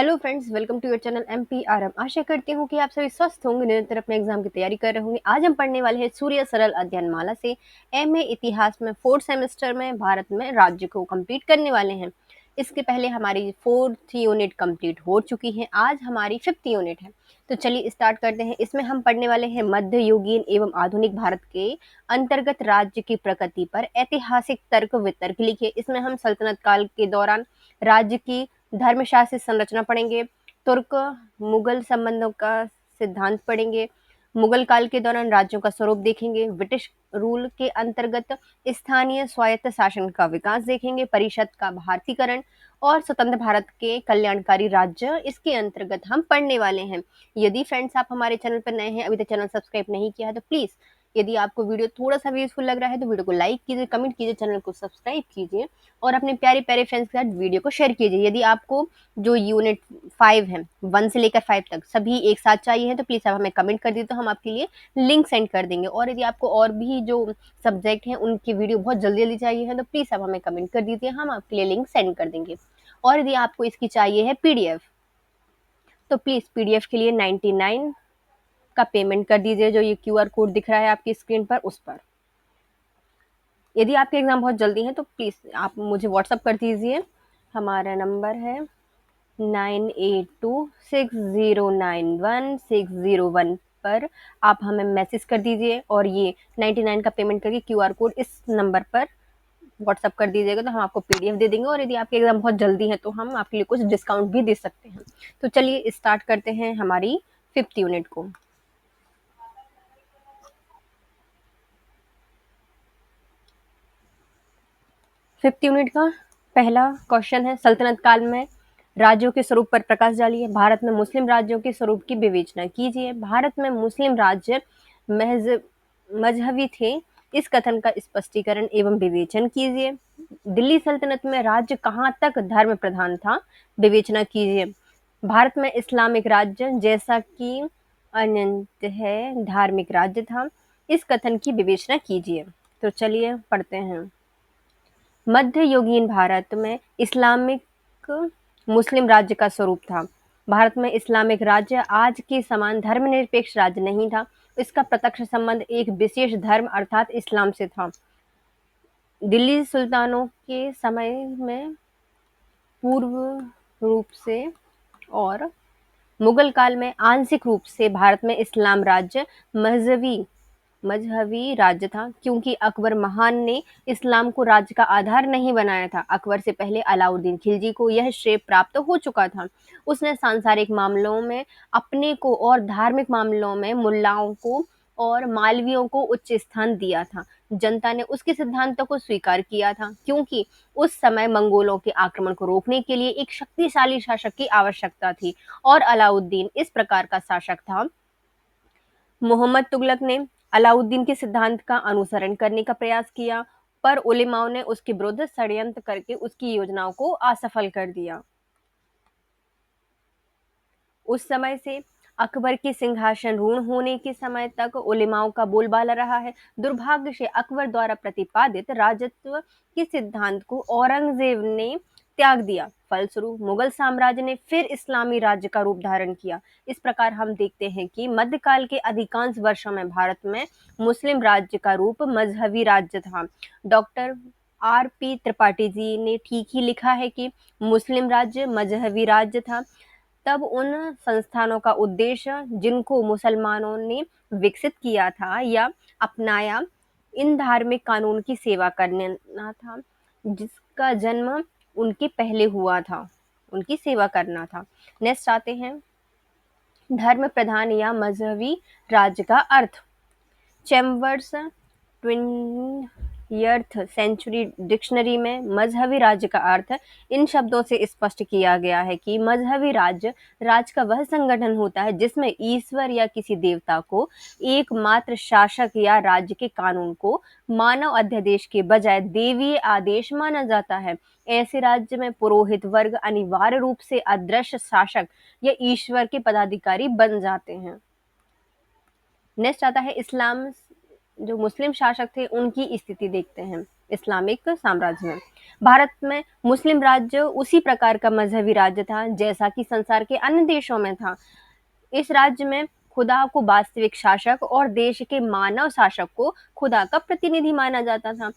Hello friends, welcome to your channel MPRM. आशा करती हूँ कि आप सभी स्वस्थ होंगे, निरंतर अपने एग्जाम की तैयारी कर रहे होंगे। आज हम पढ़ने वाले हैं सूर्य सरल अध्ययन माला से एमए इतिहास में फोर्थ सेमेस्टर में भारत में राज्य को कंप्लीट करने वाले हैं। इसके पहले हमारी फोर्थ यूनिट कंप्लीट हो चुकी है, आज हमारी फिफ्थ यूनिट है। तो चलिए स्टार्ट करते हैं। इसमें हम पढ़ने वाले हैं मध्ययुगीन एवं आधुनिक भारत के अंतर्गत राज्य की प्रगति पर ऐतिहासिक तर्क वितर्क लिखे। इसमें हम सल्तनत काल के दौरान राज्य की धर्मशास्त्र संरचना पढ़ेंगे, तुर्क मुगल संबंधों का सिद्धांत पढ़ेंगे, मुगल काल के दौरान राज्यों का स्वरूप देखेंगे, ब्रिटिश रूल के अंतर्गत स्थानीय स्वायत्त शासन का विकास देखेंगे, परिषद का भारतीकरण और स्वतंत्र भारत के कल्याणकारी राज्य इसके अंतर्गत हम पढ़ने वाले हैं। यदि फ्रेंड्स आप हमारे चैनल पर नए हैं, अभी तक चैनल सब्सक्राइब नहीं किया है तो प्लीज, यदि आपको वीडियो थोड़ा सा भी यूजफुल लग रहा है तो वीडियो को लाइक कीजिए, कमेंट कीजिए, चैनल को सब्सक्राइब कीजिए और अपने प्यारे प्यारे फ्रेंड्स के साथ वीडियो को शेयर कीजिए। यदि आपको जो यूनिट 5 है 1 से लेकर 5 तक सभी एक साथ चाहिए हैं तो प्लीज आप हमें कमेंट कर दीजिए, तो हम आपके लिए लिंक सेंड कर देंगे। और यदि आपको और भी जो सब्जेक्ट हैं उनकी वीडियो बहुत जल्दी जल्दी चाहिए है तो प्लीज आप हमें कमेंट कर दीजिए, हम आपके लिए लिंक सेंड कर देंगे। और यदि आपको इसकी चाहिए है पीडीएफ तो प्लीज पीडीएफ के लिए 99 का पेमेंट कर दीजिए, जो ये क्यूआर कोड दिख रहा है आपकी स्क्रीन पर उस पर। यदि आपके एग्जाम बहुत जल्दी है तो प्लीज आप मुझे व्हाट्सअप कर दीजिए। हमारा नंबर है 9826091601 पर आप हमें मैसेज कर दीजिए और ये 99 का पेमेंट करके क्यूआर कोड इस नंबर पर व्हाट्सअप कर दीजिएगा, तो हम आपको पीडीएफ दे देंगे। और यदि आपके एग्जाम बहुत जल्दी है तो हम आपके लिए कुछ डिस्काउंट भी दे सकते हैं। तो चलिए स्टार्ट करते हैं हमारी फिफ्थ यूनिट को। फिफ्थ यूनिट का पहला क्वेश्चन है, सल्तनत काल में राज्यों के स्वरूप पर प्रकाश डालिए। भारत में मुस्लिम राज्यों के स्वरूप की विवेचना कीजिए। भारत में मुस्लिम राज्य मजहबी थे, इस कथन का स्पष्टीकरण एवं विवेचन कीजिए। दिल्ली सल्तनत में राज्य कहाँ तक धर्म प्रधान था, विवेचना कीजिए। भारत में इस्लामिक राज्य जैसा कि अनंत है धार्मिक राज्य था, इस कथन की विवेचना कीजिए। तो चलिए पढ़ते हैं। मध्ययुगीन भारत में इस्लामिक मुस्लिम राज्य का स्वरूप था। भारत में इस्लामिक राज्य आज के समान धर्मनिरपेक्ष राज्य नहीं था। इसका प्रत्यक्ष संबंध एक विशेष धर्म अर्थात इस्लाम से था। दिल्ली सुल्तानों के समय में पूर्व रूप से और मुगल काल में आंशिक रूप से भारत में इस्लाम राज्य मजहबी राज्य था, क्योंकि अकबर महान ने इस्लाम को राज्य का आधार नहीं बनाया था। अकबर से पहले अलाउद्दीन खिलजी को यह श्रेय प्राप्त हो चुका था। उसने सांसारिक मामलों में अपने को और धार्मिक मामलों में मुल्लाओं को और मालवियों को उच्च स्थान दिया था। जनता ने उसके सिद्धांतों को स्वीकार किया था, क्योंकि उस समय मंगोलों के आक्रमण को रोकने के लिए एक शक्तिशाली शासक की आवश्यकता थी और अलाउद्दीन इस प्रकार का शासक था। मोहम्मद तुगलक ने अलाउद्दीन के सिद्धांत का अनुसरण करने का प्रयास किया, पर उलेमाओं ने उसके विरुद्ध षड्यंत्र करके उसकी योजनाओं को असफल कर दिया। उस समय से अकबर के सिंहासन रूढ़ होने के समय तक उलेमाओं का बोलबाला रहा है। दुर्भाग्य से अकबर द्वारा प्रतिपादित राजत्व के सिद्धांत को औरंगजेब ने त्याग दिया। फलस्वरूप मुगल साम्राज्य ने फिर इस्लामी राज्य का रूप धारण किया। इस प्रकार हम देखते हैं कि मध्यकाल के अधिकांश वर्षों में भारत में मुस्लिम राज्य का रूप मजहबी राज्य था। Doctor RP. त्रिपाठी जी ने ठीक ही लिखा है कि मुस्लिम राज्य मजहबी राज्य था। तब उन संस्थानों का उद्देश्य जिनको मुसलमानों ने विकसित किया था या अपनाया, इन धार्मिक कानून की सेवा करना था, जिसका जन्म उनके पहले हुआ था, उनकी सेवा करना था। नेक्स्ट आते हैं, धर्म प्रधान या मजहबी राज्य का अर्थ। चैम्बर्स 20th सेंचुरी डिक्शनरी में मजहबी राज्य का अर्थ इन शब्दों से स्पष्ट किया गया है कि मजहबी राज्य का वह संगठन होता है जिसमें ईश्वर या किसी देवता को एकमात्र शासक या राज्य के कानून को मानव अध्यादेश के बजाय देवीय आदेश माना जाता है। ऐसे राज्य में पुरोहित वर्ग अनिवार्य रूप से अदृश्य शासक या ईश्वर के पदाधिकारी बन जाते हैं। नेक्स्ट आता है इस्लाम जो मुस्लिम शासक थे उनकी स्थिति देखते हैं। इस्लामिक साम्राज्य में भारत में मुस्लिम राज्य उसी प्रकार का मजहबी राज्य था जैसा कि संसार के अन्य देशों में था। इस राज्य में खुदा को वास्तविक शासक और देश के मानव शासक को खुदा का प्रतिनिधि माना जाता था।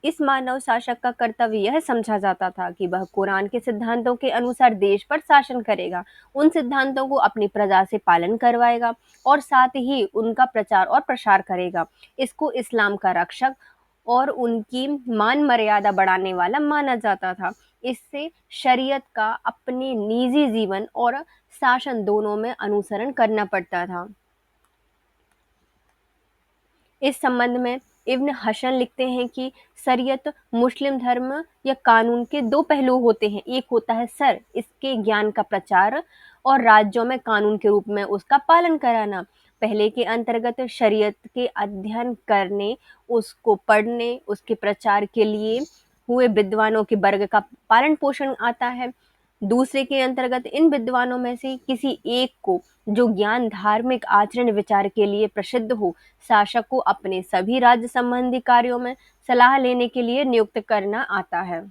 इस मानव शासक का कर्तव्य यह समझा जाता था कि वह कुरान के सिद्धांतों के अनुसार देश पर शासन करेगा, उन सिद्धांतों को अपनी प्रजा से पालन करवाएगा और साथ ही उनका प्रचार और प्रसार करेगा। इसको इस्लाम का रक्षक और उनकी मान मर्यादा बढ़ाने वाला माना जाता था। इससे शरीयत का अपने निजी जीवन और शासन दोनों में अनुसरण करना पड़ता था। इस संबंध में इब्न हसन लिखते हैं कि शरीयत मुस्लिम धर्म या कानून के दो पहलू होते हैं। एक होता है सर, इसके ज्ञान का प्रचार और राज्यों में कानून के रूप में उसका पालन कराना। पहले के अंतर्गत शरीयत के अध्ययन करने, उसको पढ़ने, उसके प्रचार के लिए हुए विद्वानों के वर्ग का पालन पोषण आता है। दूसरे के अंतर्गत इन विद्वानों में से किसी एक को जो ज्ञान धार्मिक आचरण विचार के लिए प्रसिद्ध हो, शासक को अपने सभी राज्य संबंधी कार्यों में सलाह लेने के लिए नियुक्त करना आता है।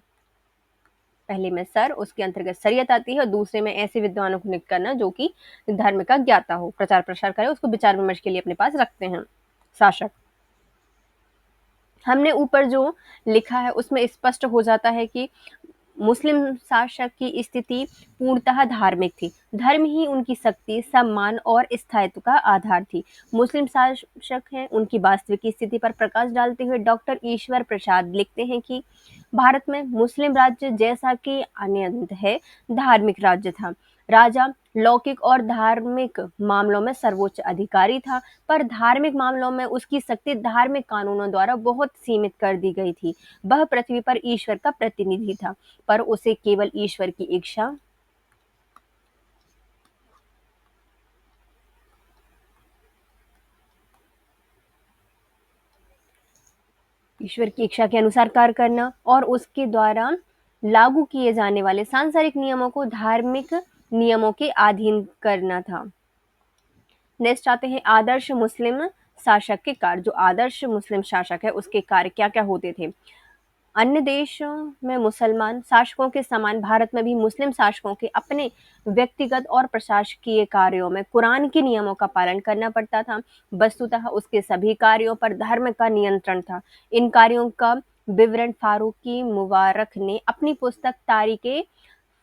पहले में सर, उसके अंतर्गत शरीयत आती है और दूसरे में ऐसे विद्वानों को नियुक्त करना जो कि धर्म का ज्ञाता हो, प्रचार प्रसार करे, उसको विचार विमर्श के लिए अपने पास रखते हैं शासक। हमने ऊपर जो लिखा है उसमें स्पष्ट हो जाता है कि मुस्लिम शासक की स्थिति पूर्णतः धार्मिक थी। धर्म ही उनकी शक्ति, सम्मान और स्थायित्व का आधार थी। मुस्लिम शासक हैं, उनकी वास्तविक स्थिति पर प्रकाश डालते हुए डॉक्टर ईश्वर प्रसाद लिखते हैं कि भारत में मुस्लिम राज्य जैसा कि अन्यंत है धार्मिक राज्य था। राजा लौकिक और धार्मिक मामलों में सर्वोच्च अधिकारी था, पर धार्मिक मामलों में उसकी शक्ति धार्मिक कानूनों द्वारा बहुत सीमित कर दी गई थी। वह पृथ्वी पर ईश्वर का प्रतिनिधि था, पर उसे केवल ईश्वर की इच्छा के अनुसार कार्य करना और उसके द्वारा लागू किए जाने वाले सांसारिक नियमों को धार्मिक नियमों के अधीन करना था। नेक्स्ट आते हैं आदर्श मुस्लिम शासक के कार्य। जो आदर्श मुस्लिम शासक है उसके कार्य क्या क्या होते थे। अन्य देशों में मुसलमान शासकों के समान भारत में भी मुस्लिम शासकों के अपने व्यक्तिगत और प्रशासकीय कार्यों में कुरान के नियमों का पालन करना पड़ता था। वस्तुतः उसके सभी कार्यों पर धर्म का नियंत्रण था। इन कार्यों का विवरण फारूकी मुबारक ने अपनी पुस्तक तारीखे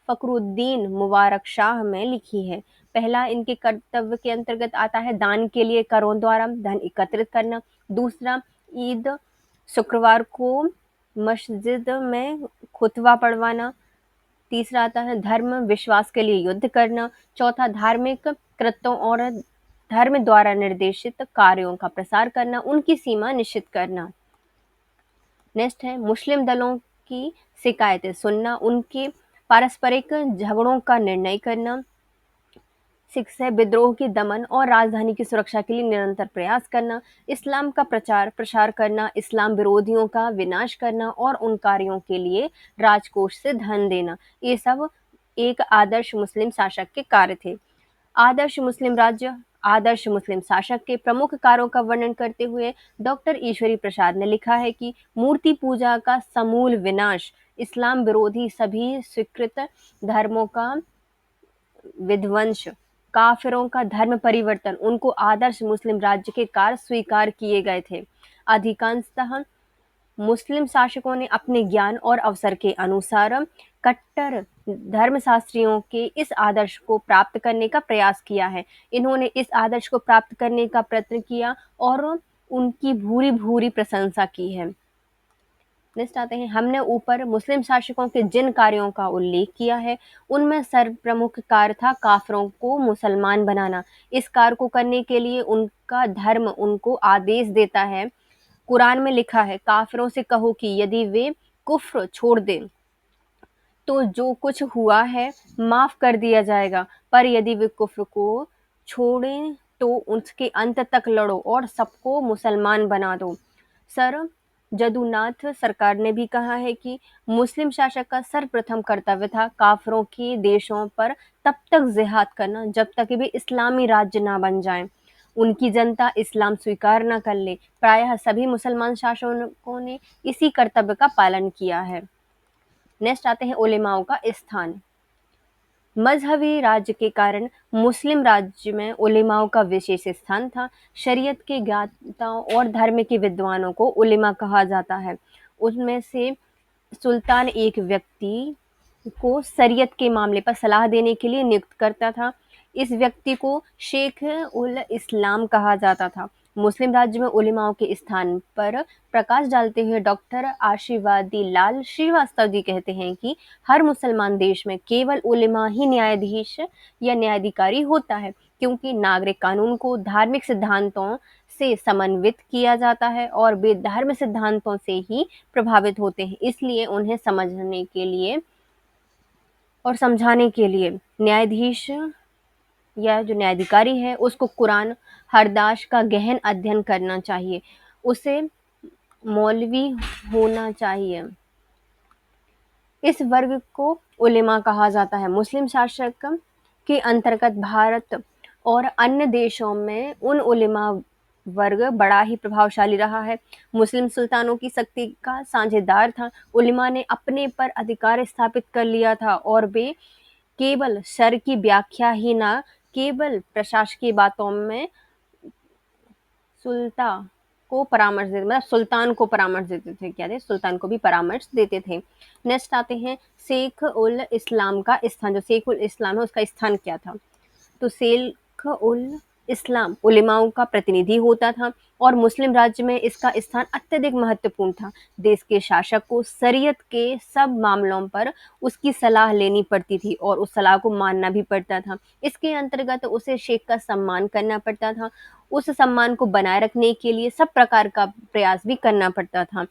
फखरुद्दीन मुबारक शाह में लिखी है। पहला इनके कर्तव्य के अंतर्गत आता है दान के लिए करों द्वारा धन एकत्रित करना। दूसरा, ईद शुक्रवार को मस्जिद में खुतबा पढ़वाना। तीसरा आता है धर्म विश्वास के लिए युद्ध करना। चौथा, धार्मिक कृत्यों और धर्म द्वारा निर्देशित कार्यों का प्रसार करना, उनकी सीमा निश्चित करना। नेक्स्ट है मुस्लिम दलों की शिकायतें सुनना, उनके पारस्परिक झगड़ों का निर्णय करना। 6 है विद्रोह की दमन और राजधानी की सुरक्षा के लिए निरंतर प्रयास करना। इस्लाम का प्रचार प्रसार करना, इस्लाम विरोधियों का विनाश करना और उन कार्यों के लिए राजकोष से धन देना। ये सब एक आदर्श मुस्लिम शासक के कार्य थे। आदर्श मुस्लिम राज्य, आदर्श मुस्लिम शासक के प्रमुख कार्यों का वर्णन करते हुए डॉक्टर ईश्वरी प्रसाद ने लिखा है कि मूर्ति पूजा का समूल विनाश, इस्लाम विरोधी सभी स्वीकृत धर्मों का विध्वंस, काफिरों का धर्म परिवर्तन, उनको आदर्श मुस्लिम राज्य के कार्य स्वीकार किए गए थे। अधिकांशतः मुस्लिम शासकों ने अपने ज्ञान और अवसर के अनुसार कट्टर धर्मशास्त्रियों के इस आदर्श को प्राप्त करने का प्रयास किया है। इन्होंने इस आदर्श को प्राप्त करने का प्रयत्न किया और उनकी भूरी भूरी प्रशंसा की है। नेक्स्ट आते हैं, हमने ऊपर मुस्लिम शासकों के जिन कार्यों का उल्लेख किया है उनमें सर्वप्रमुख कार्य था काफिरों को मुसलमान बनाना। इस कार्य को करने के लिए उनका धर्म उनको आदेश देता है। कुरान में लिखा है, काफिरों से कहो कि यदि वे कुफ्र छोड़ दें तो जो कुछ हुआ है माफ कर दिया जाएगा, पर यदि वे कुफ्र को छोड़ें तो उसके अंत तक लड़ो और सबको मुसलमान बना दो। सर जदुनाथ सरकार ने भी कहा है कि मुस्लिम शासक का सर्वप्रथम कर्तव्य था काफिरों के देशों पर तब तक जिहाद करना जब तक वे इस्लामी राज्य ना बन जाएं। उनकी जनता इस्लाम स्वीकार न कर ले। प्रायः सभी मुसलमान शासकों ने इसी कर्तव्य का पालन किया है। नेक्स्ट आते हैं उलेमाओं का स्थान। मजहबी राज्य के कारण मुस्लिम राज्य में उलेमाओं का विशेष स्थान था। शरीयत के ज्ञाताओं और धर्म के विद्वानों को उलेमा कहा जाता है। उनमें से सुल्तान एक व्यक्ति को शरीयत के मामले पर सलाह देने के लिए नियुक्त करता था। इस व्यक्ति को शेख उल इस्लाम कहा जाता था। मुस्लिम राज्य में उलेमाओं के स्थान पर प्रकाश डालते हुए डॉक्टर आशीर्वादी लाल श्रीवास्तव जी कहते हैं कि हर मुसलमान देश में केवल उलेमा ही न्यायाधीश या न्यायाधिकारी होता है, क्योंकि नागरिक कानून को धार्मिक सिद्धांतों से समन्वित किया जाता है और वे धर्म सिद्धांतों से ही प्रभावित होते हैं। इसलिए उन्हें समझने के लिए और समझाने के लिए न्यायाधीश या जो न्यायाधिकारी है उसको कुरान हरदाश का गहन अध्ययन करना चाहिए, उसे मौलवी होना चाहिए। इस वर्ग को उलेमा कहा जाता है। मुस्लिम शासक के अंतर्गत भारत और अन्य देशों में उन उलेमा वर्ग बड़ा ही प्रभावशाली रहा है। मुस्लिम सुल्तानों की शक्ति का साझेदार था। उलेमा ने अपने पर अधिकार स्थापित कर लिया था और वे केवल शर की व्याख्या ही न केवल प्रशासकीय बातों में सुल्तान को परामर्श देते थे, क्या थे, सुल्तान को भी परामर्श देते थे। नेक्स्ट आते हैं शेख उल इस्लाम का स्थान। जो शेख उल इस्लाम है उसका स्थान क्या था? तो शेख उल इस्लाम उलेमाओं का प्रतिनिधि होता था और मुस्लिम राज्य में इसका स्थान अत्यधिक महत्वपूर्ण था। देश के शासक को शरीयत के सब मामलों पर उसकी सलाह लेनी पड़ती थी और उस सलाह को मानना भी पड़ता था। इसके अंतर्गत उसे शेख का सम्मान करना पड़ता था। उस सम्मान को बनाए रखने के लिए सब प्रकार का प्रयास भी करना पड़ता था।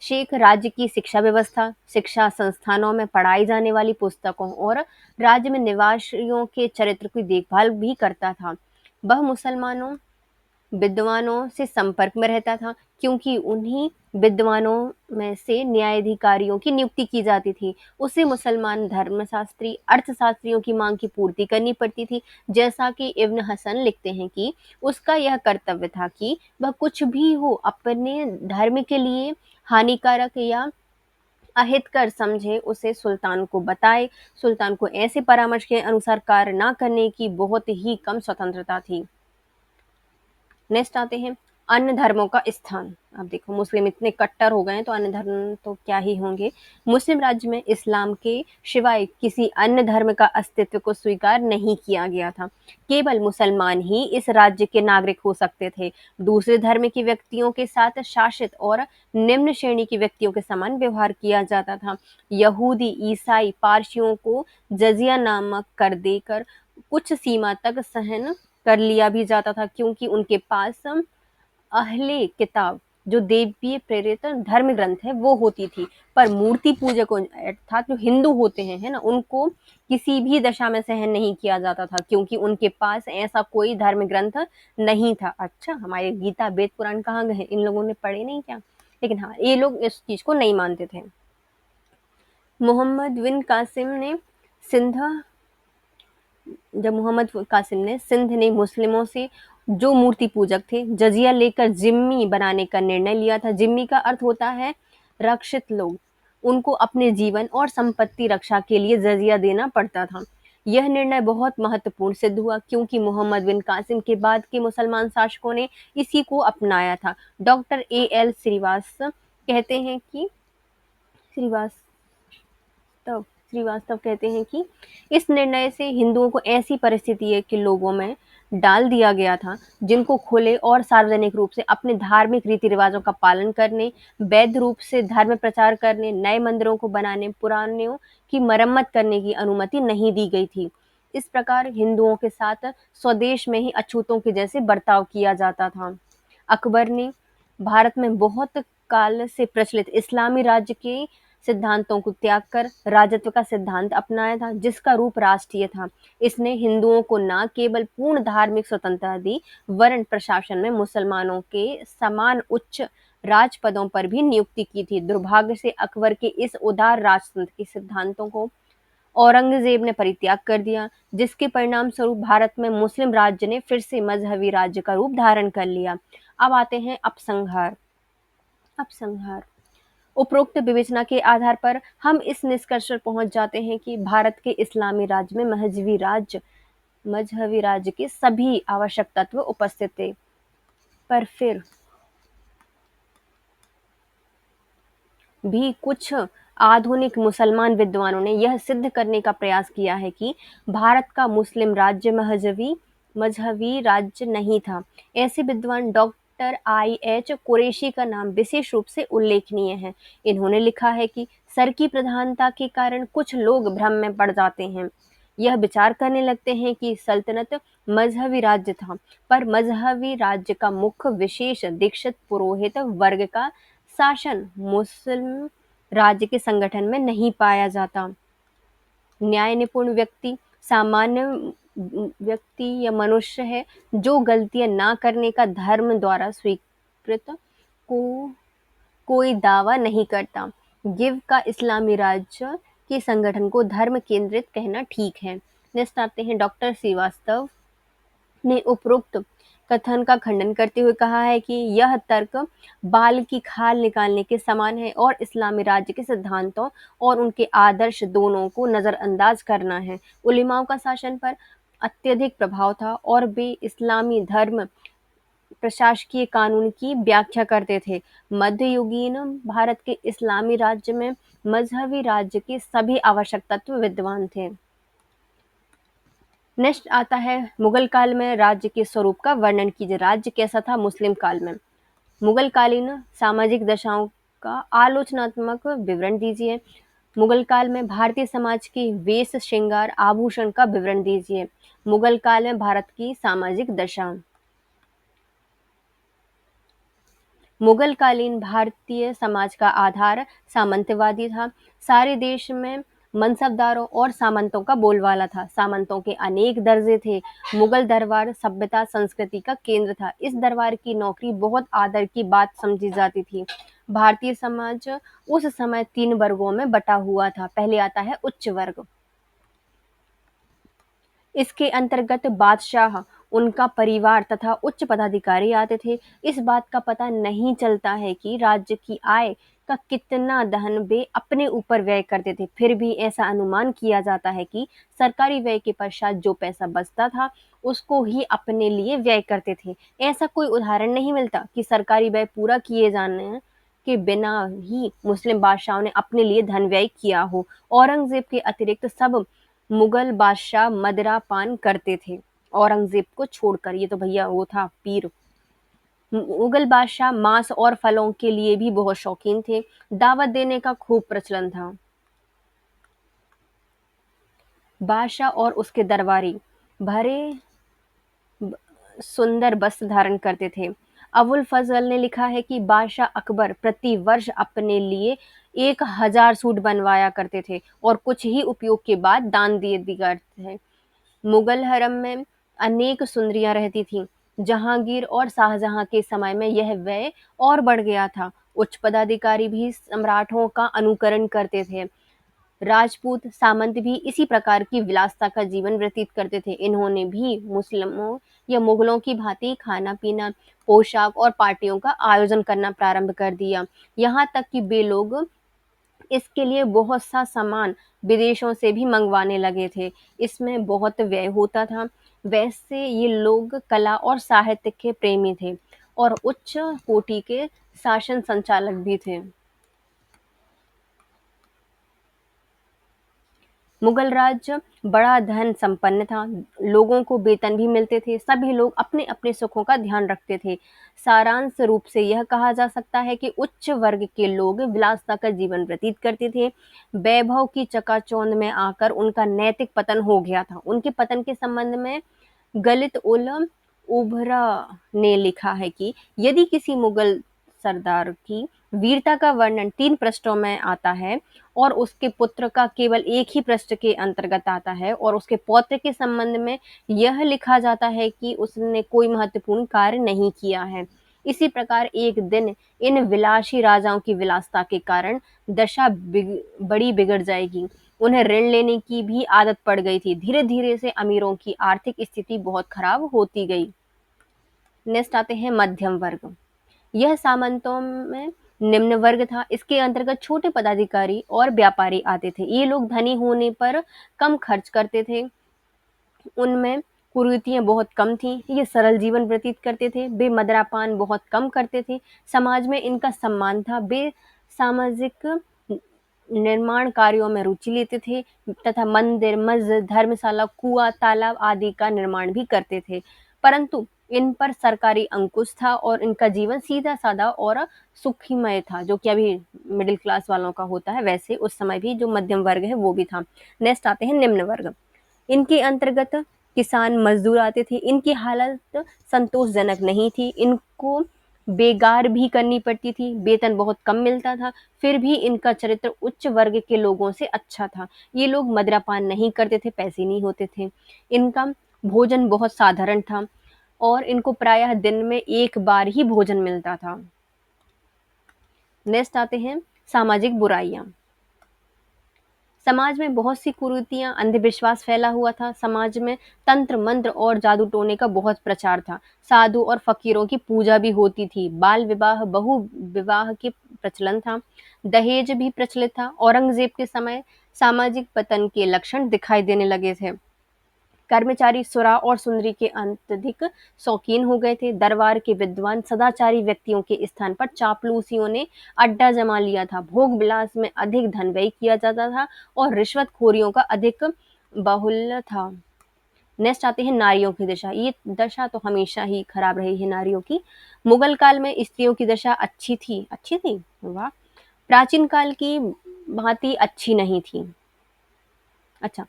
शेख राज्य की शिक्षा व्यवस्था, शिक्षा संस्थानों में पढ़ाई जाने वाली पुस्तकों और राज्य में निवासियों के चरित्र की देखभाल भी करता था। वह मुसलमानों विद्वानों से संपर्क में रहता था, क्योंकि उन्हीं विद्वानों में से न्यायाधिकारियों की नियुक्ति की जाती थी। उसे मुसलमान धर्मशास्त्री अर्थशास्त्रियों की मांग की पूर्ति करनी पड़ती थी। जैसा कि इब्न हसन लिखते हैं कि उसका यह कर्तव्य था कि वह कुछ भी हो अपने धर्म के लिए हानिकारक या अहितकर समझे उसे सुल्तान को बताए। सुल्तान को ऐसे परामर्श के अनुसार कार्य न करने की बहुत ही कम स्वतंत्रता थी। नेक्स्ट आते हैं अन्य धर्मों का स्थान। अब देखो मुस्लिम इतने कट्टर हो गए हैं तो अन्य धर्म तो क्या ही होंगे। मुस्लिम राज्य में इस्लाम के सिवाय किसी अन्य धर्म का अस्तित्व को स्वीकार नहीं किया गया था। केवल मुसलमान ही इस राज्य के नागरिक हो सकते थे। दूसरे धर्म के व्यक्तियों के साथ शासित और निम्न श्रेणी के व्यक्तियों के समान व्यवहार किया जाता था। यहूदी ईसाई पारसियों को जजिया नामक कर देकर कुछ सीमा तक सहन कर लिया भी जाता था, क्योंकि उनके पास अहले किताब जो देवीय प्रेरित धर्म ग्रंथ है वो होती थी। पर मूर्ति पूजकों अर्थात जो हिंदू होते हैं है ना, उनको किसी भी दशा में सहन नहीं किया जाता था, क्योंकि उनके पास ऐसा कोई धर्म ग्रंथ नहीं था। अच्छा, हमारे गीता वेद पुराण कहाँ गए? इन लोगों ने पढ़े नहीं क्या? लेकिन हाँ, ये लोग इस चीज को नहीं मानते थे। मोहम्मद बिन कासिम ने सिंध जब मोहम्मद कासिम ने सिंध ने मुस्लिमों से जो मूर्ति पूजक थे जजिया लेकर जिम्मी बनाने का निर्णय लिया था। जिम्मी का अर्थ होता है रक्षित लोग। उनको अपने जीवन और संपत्ति रक्षा के लिए जजिया देना पड़ता था। यह निर्णय बहुत महत्वपूर्ण सिद्ध हुआ, क्योंकि मोहम्मद बिन कासिम के बाद के मुसलमान शासकों ने इसी को अपनाया था। Doctor A.L. श्रीवास्तव कहते हैं कि इस निर्णय से हिंदुओं को ऐसी परिस्थिति है कि लोगों में डाल दिया गया था जिनको खुले और सार्वजनिक रूप से अपने धार्मिक रीति रिवाजों का पालन करने, वैध रूप से धर्म प्रचार करने, नए मंदिरों को बनाने, पुरानों की मरम्मत करने की अनुमति नहीं दी गई थी। इस प्रकार हिंदुओं के साथ स्वदेश में ही अछूतों के जैसे बर्ताव किया जाता था। अकबर ने भारत में बहुत काल से प्रचलित इस्लामी राज्य के सिद्धांतों को त्याग कर राजत्व का सिद्धांत अपनाया था, जिसका रूप राष्ट्रीय था। इसने हिंदुओं को न केवल पूर्ण धार्मिक स्वतंत्रता दी, वरन प्रशासन में मुसलमानों के समान उच्च राजपदों पर भी नियुक्ति की थी। दुर्भाग्य से अकबर के इस उदार राजतंत्र के सिद्धांतों को औरंगज़ेब ने परित्याग कर दिया, जिसके परिणामस्वरूप भारत में मुस्लिम राज्य ने फिर से मज़हबी राज्य का रूप धारण कर लिया। अब आते हैं अपसंहार। अपसंहार उपरोक्त विवेचना के आधार पर हम इस निष्कर्ष पर पहुंच जाते हैं कि भारत के इस्लामी राज्य में मजहबी राज्य के सभी आवश्यक तत्व उपस्थित थे। पर फिर भी कुछ आधुनिक मुसलमान विद्वानों ने यह सिद्ध करने का प्रयास किया है कि भारत का मुस्लिम राज्य मजहबी राज्य नहीं था। ऐसे विद्वान डॉक्टर आई एच कुरैशी का नाम विशेष रूप से उल्लेखनीय है। इन्होंने लिखा है कि सर की प्रधानता के कारण कुछ लोग भ्रम में पड़ जाते हैं। यह विचार करने लगते हैं कि सल्तनत मजहबी राज्य था, पर मजहबी राज्य का मुख्य विशेष दीक्षित पुरोहित वर्ग का शासन मुस्लिम राज्य के संगठन में नहीं पाया जाता। न्याय निपुण व्यक्ति सामान्य व्यक्ति या मनुष्य है जो गलतियां ना करने का धर्म द्वारा स्वीकृत को कोई दावा नहीं करता। गिव का इस्लामी राज्य के संगठन को धर्म केंद्रित कहना ठीक है। नेक्स्ट आते हैं डॉक्टर श्रीवास्तव ने उपरोक्त कथन का खंडन करते हुए कहा है कि यह तर्क बाल की खाल निकालने के समान है और इस्लामी राज्य के सिद्धांतों और उनके आदर्श दोनों को नजरअंदाज करना है। उलेमाओं का शासन पर अत्यधिक प्रभाव था और वे इस्लामी धर्म प्रशासकीय कानून की व्याख्या करते थे। मध्ययुगीन भारत के इस्लामी राज्य में मजहबी राज्य के सभी आवश्यक तत्व विद्यमान थे। नेक्स्ट आता है मुगल काल में राज्य के स्वरूप का वर्णन कीजिए। राज्य कैसा था मुस्लिम काल में? मुगल कालीन सामाजिक दशाओं का आलोचनात्मक विवरण दीजिए। मुगल काल में भारतीय समाज की वेश श्रृंगार आभूषण का विवरण दीजिए। मुगल काल में भारत की सामाजिक दशा। मुगल कालीन भारतीय समाज का आधार सामंतवादी था। सारे देश में मनसबदारों और सामंतों का बोलबाला था। सामंतों के अनेक दर्जे थे। मुगल दरबार सभ्यता संस्कृति का केंद्र था। इस दरबार की नौकरी बहुत आदर की बात समझी जाती थी। भारतीय समाज उस समय 3 वर्गों में बटा हुआ था। पहले आता है उच्च वर्ग। इसके अंतर्गत बादशाह, उनका परिवार तथा उच्च पदाधिकारी आते थे। इस बात का पता नहीं चलता है कि राज्य की आय का कितना धन वे अपने ऊपर व्यय करते थे। फिर भी ऐसा अनुमान किया जाता है कि सरकारी व्यय के पश्चात जो पैसा बचता था, उसको ही अपने लिए व्यय करते थे। ऐसा कोई उदाहरण नहीं मिलता कि सरकारी व्यय पूरा किए जाने के बिना ही मुस्लिम बादशाहों ने अपने लिए धन व्यय किया हो। औरंगजेब के अतिरिक्त सब मुगल बादशाह मदिरा पान करते थे। औरंगजेब को छोड़कर, ये तो भैया वो था पीर। मुगल बादशाह मांस और फलों के लिए भी बहुत शौकीन थे। दावत देने का खूब प्रचलन था। बादशाह और उसके दरबारी भरे सुंदर वस्त्र धारण करते थे। अबुल फजल ने लिखा है कि बादशाह अकबर प्रति वर्ष अपने लिए 1000 सूट बनवाया करते थे और कुछ ही उपयोग के बाद दान दिए दिया करते थे। मुगल हरम में अनेक सुंदरियां रहती थीं। जहांगीर और शाहजहां के समय में यह व्यय और बढ़ गया था। उच्च पदाधिकारी भी सम्राटों का अनुकरण करते थे। राजपूत सामंत भी इसी प्रकार की विलासिता का जीवन व्यतीत करते थे। इन्होंने भी मुस्लिमों या मुगलों की भांति खाना-पीना, पोशाक और पार्टियों का आयोजन करना प्रारंभ कर दिया। यहाँ तक कि वे लोग इसके लिए बहुत सा सामान विदेशों से भी मंगवाने लगे थे। इसमें बहुत व्यय होता था। वैसे ये लोग कला और साहित्य के प्रेमी थे और उच्च कोटि के शासन संचालक भी थे। मुगल राज्य बड़ा धन संपन्न था। लोगों को वेतन भी मिलते थे। सभी लोग अपने-अपने सुखों का ध्यान रखते थे। सारांश रूप से यह कहा जा सकता है कि उच्च वर्ग के लोग विलासिता का जीवन व्यतीत करते थे। वैभव की चकाचौंध में आकर उनका नैतिक पतन हो गया था। उनके पतन के संबंध में गलित उल उबरा ने लिखा है कि यदि किसी मुगल सरदार की वीरता का वर्णन 3 पृष्ठों में आता है और उसके पुत्र का केवल एक ही पृष्ठ के अंतर्गत आता है और उसके पौत्र के संबंध में यह लिखा जाता है कि उसने कोई महत्वपूर्ण कार्य नहीं किया है। इसी प्रकार एक दिन इन विलासी राजाओं की विलासिता के कारण दशा बड़ी बिगड़ जाएगी। उन्हें ऋण लेने की भी आदत पड़ गई थी। धीरे-धीरे से अमीरों की आर्थिक स्थिति बहुत खराब होती गई। नेक्स्ट आते हैं मध्यम वर्ग। यह सामंतों में निम्न वर्ग था। इसके अंतर्गत छोटे पदाधिकारी और व्यापारी आते थे। ये लोग धनी होने पर कम खर्च करते थे। उनमें कुरीतियाँ बहुत कम थीं। ये सरल जीवन व्यतीत करते थे। वे मदिरापान बहुत कम करते थे। समाज में इनका सम्मान था। वे सामाजिक निर्माण कार्यों में रुचि लेते थे तथा मंदिर, मस्जिद, धर्मशाला, कुआँ, तालाब आदि का निर्माण भी करते थे। परंतु इन पर सरकारी अंकुश था और इनका जीवन सीधा-सादा और सुखमय था, जो कि अभी मिडिल क्लास वालों का होता है, वैसे उस समय भी जो मध्यम वर्ग है वो भी था। नेक्स्ट आते हैं निम्न वर्ग। इनके अंतर्गत किसान, मजदूर आते थे। इनकी हालत संतोषजनक नहीं थी। इनको बेगार भी करनी पड़ती थी। वेतन बहुत कम मिलता था। फिर भी इनका चरित्र उच्च वर्ग के लोगों से अच्छा था। ये लोग मदिरापान नहीं करते थे, पैसे नहीं होते थे। इनका भोजन बहुत साधारण था और इनको प्रायः दिन में 1 बार ही भोजन मिलता था। नेक्स्ट आते हैं सामाजिक बुराइयाँ। समाज में बहुत सी कुरीतियाँ, अंधविश्वास फैला हुआ था। समाज में तंत्र मंत्र और जादू टोने का बहुत प्रचार था। साधु और फकीरों की पूजा भी होती थी। बाल विवाह, बहु विवाह के प्रचलन था। दहेज भी प्रचलित था। औरंगजेब के समय सामाजिक पतन के लक्षण दिखाई देने लगे थे। कर्मचारी सुरा और सुंदरी के अत्यधिक शौकीन हो गए थे। दरबार के विद्वान सदाचारी व्यक्तियों के स्थान पर चापलूसियों ने अड्डा जमा लिया था। भोग विलास में अधिक धन व्यय किया जाता था और रिश्वतखोरियों का अधिक बाहुल्य था। नेक्स्ट आते हैं नारियों की दशा। ये दशा तो हमेशा ही खराब रही है नारियों की। मुगल काल में स्त्रियों की दशा अच्छी थी। अच्छी थी? वाह! प्राचीन काल की भांति अच्छी नहीं थी। अच्छा,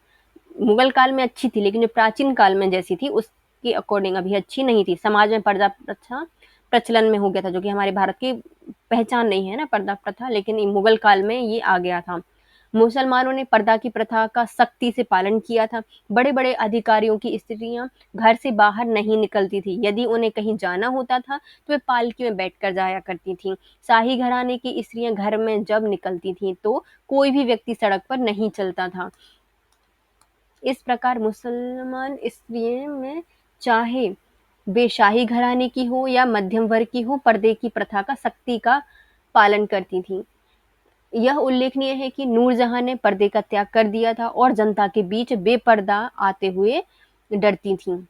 मुगल काल में अच्छी थी, लेकिन जो प्राचीन काल में जैसी थी उसके अकॉर्डिंग अभी अच्छी नहीं थी। समाज में पर्दा प्रथा प्रचलन में हो गया था, जो कि हमारे भारत की पहचान नहीं है ना पर्दा प्रथा, लेकिन ये मुगल काल में ये आ गया था। मुसलमानों ने पर्दा की प्रथा का सख्ती से पालन किया था। बड़े-बड़े अधिकारियों की स्त्रियाँ घर से बाहर नहीं निकलती थी। यदि उन्हें कहीं जाना होता था, तो वे पालकी में बैठकर जाया करती थीं। शाही घराने की स्त्रियाँ घर में जब निकलती थीं, तो कोई भी व्यक्ति सड़क पर नहीं चलता था। इस प्रकार मुसलमान स्त्रियों में चाहे वे शाही घराने की हो या मध्यम वर्ग की हो, पर्दे की प्रथा का सख्ती का पालन करती थीं। यह उल्लेखनीय है कि नूरजहां ने पर्दे का त्याग कर दिया था और जनता के बीच बेपर्दा आते हुए डरती थीं।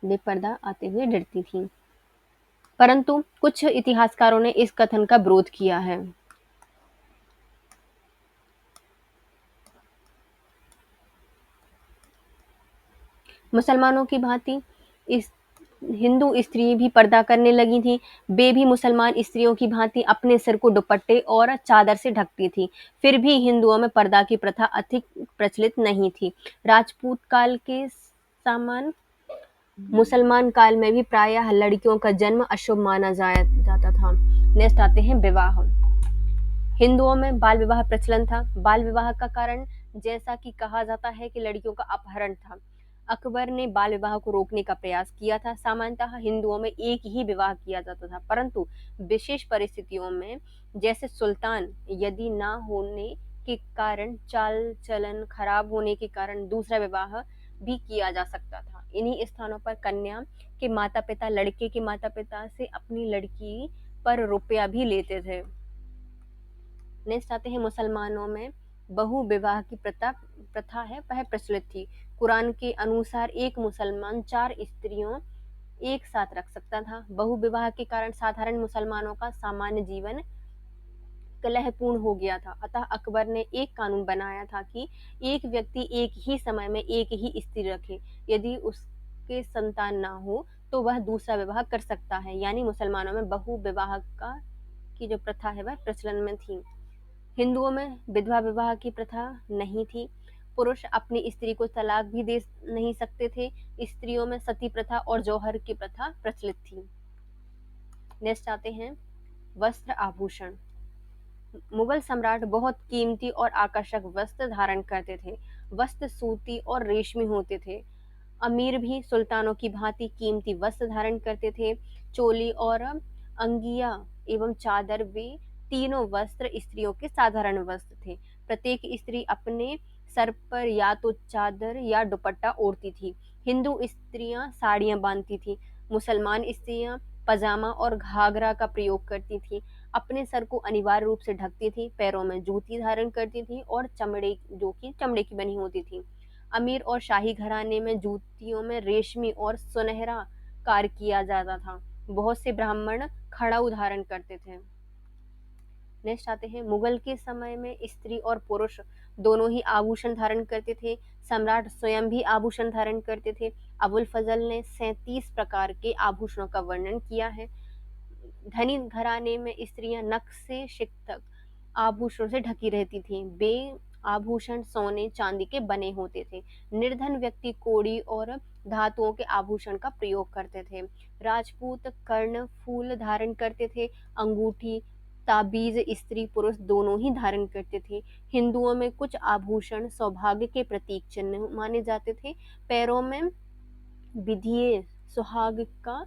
बेपर्दा आते हुए डरती थीं। परंतु कुछ इतिहासकारों ने इस कथन का विरोध किया है। मुसलमानों की भांति इस हिंदू स्त्री भी पर्दा करने लगी थीं। वे भी मुसलमान स्त्रियों की भांति अपने सिर को दुपट्टे और चादर से ढकती थीं। फिर भी हिंदुओं में पर्दा की प्रथा अधिक प्रचलित नहीं थी। राजपूत काल के समान मुसलमान काल में भी प्रायः लड़कियों का जन्म अशुभ माना जाया जाता था। नेक्स्ट आते हैं विवाह। हिंदुओं में बाल विवाह प्रचलन था। बाल विवाह का कारण जैसा कि कहा जाता है कि लड़कियों का अपहरण था। अकबर ने बाल विवाह को रोकने का प्रयास किया था। सामान्यतः हिंदुओं में एक ही विवाह किया जाता था, परंतु विशेष परिस्थितियों में जैसे सुल्तान यदि ना होने के कारण, चाल चलन खराब होने के कारण दूसरा विवाह भी किया जा सकता था। इन्हीं स्थानों पर कन्या के माता पिता लड़के के माता पिता से अपनी लड़की पर रुपया भी लेते थे। नेक्स्ट आते हैं मुसलमानों में बहु विवाह की प्रथा है वह प्रचलित थी। कुरान के अनुसार एक मुसलमान 4 स्त्रियों एक साथ रख सकता था। बहु विवाह के कारण साधारण मुसलमानों का सामान्य जीवन कलहपूर्ण हो गया था। अतः अकबर ने एक कानून बनाया था कि एक व्यक्ति एक ही समय में एक ही स्त्री रखे। यदि उसके संतान ना हो तो वह दूसरा विवाह कर सकता है। यानी मुसलमानों में बहु विवाह का की जो प्रथा है वह प्रचलन में थी। हिंदुओं में विधवा विवाह की प्रथा नहीं थी। पुरुष अपनी स्त्री को तलाक भी दे नहीं सकते थे। स्त्रियों में सती प्रथा और जौहर की प्रथा प्रचलित थी। नेक्स्ट आते हैं वस्त्र आभूषण। मुगल सम्राट बहुत कीमती और आकर्षक वस्त्र धारण करते थे। वस्त्र सूती और रेशमी होते थे। अमीर भी सुल्तानों की भांति कीमती वस्त्र धारण करते थे। चोली और अंगिया एवं चादर वे तीनों वस्त्र स्त्रियों के साधारण वस्त्र थे। प्रत्येक स्त्री अपने सर पर या तो चादर या दुपट्टा ओढ़ती थी। हिंदू स्त्रियां साड़ियां बांधती थी। मुसलमान स्त्रियां पजामा और घाघरा का प्रयोग करती थी। अपने सर को अनिवार्य रूप से ढकती थी। पैरों में जूती धारण करती थी और चमड़े की बनी होती थी। अमीर और शाही घराने में जूतियों में रेशमी और सुनहरा कार्य किया जाता था। बहुत से ब्राह्मण खड़ा धारण करते थे। नेक्स्ट आते हैं, मुगल के समय में स्त्री और पुरुष दोनों ही आभूषण धारण करते थे। सम्राट स्वयं भी आभूषण धारण करते थे। अबुल फजल ने 37 प्रकार के आभूषणों का वर्णन किया है। धनी घराने में स्त्रियां नख से शिख तक आभूषणों से ढकी रहती थीं। वे आभूषण सोने चांदी के बने होते थे। निर्धन व्यक्ति कौड़ी और धातुओं के आभूषण का प्रयोग करते थे। राजपूत कर्ण फूल धारण करते थे। अंगूठी ताबीज स्त्री पुरुष दोनों ही धारण करते थे। हिंदुओं में कुछ आभूषण सौभाग्य के प्रतीक चिन्ह माने जाते थे। पैरों में विधिये सुहाग का